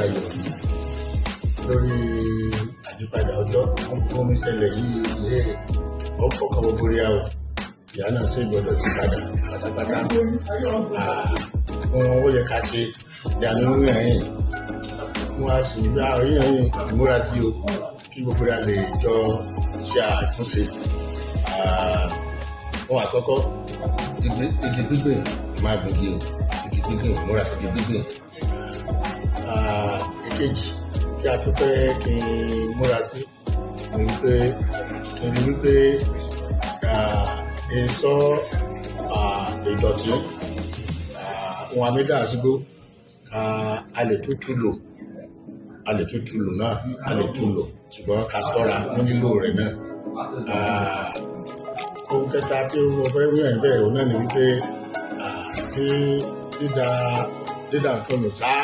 ayọ̀ lórí àyípadà ọjọ́ fún mi ṣẹlẹ̀ yìí ọkọ̀ kan gbogbo rí àwọ̀ ìyá náà sì gbọdọ̀ yí padà pátápátá fún owó yẹ ká ṣe ìyàmí ń rìn ẹ̀yìn wọ́n á sì gbá oríyìn ìmúra sí o kí gbogbo rẹ̀ lè jọ ṣe àtúnṣe fún àkọ́kọ́ igi gbígbìn máa gbìngì o igi gbígbìn ìmúra sí igi gbígbìn èkejì kí a tún fẹ́ kí n múra sí ni wípé kí n rí wípé èso ìdọ̀tí ohun àmìdá àsìgbò a lè tútù lò náà a lè tún lò ṣùgbọ́n ká ṣọ́ra ní lílò rẹ̀ náà ohun kẹta tí mo fẹ́ wí ẹ̀ bẹ́ẹ̀ òun náà ni wípé dídá nǹkan nù sáà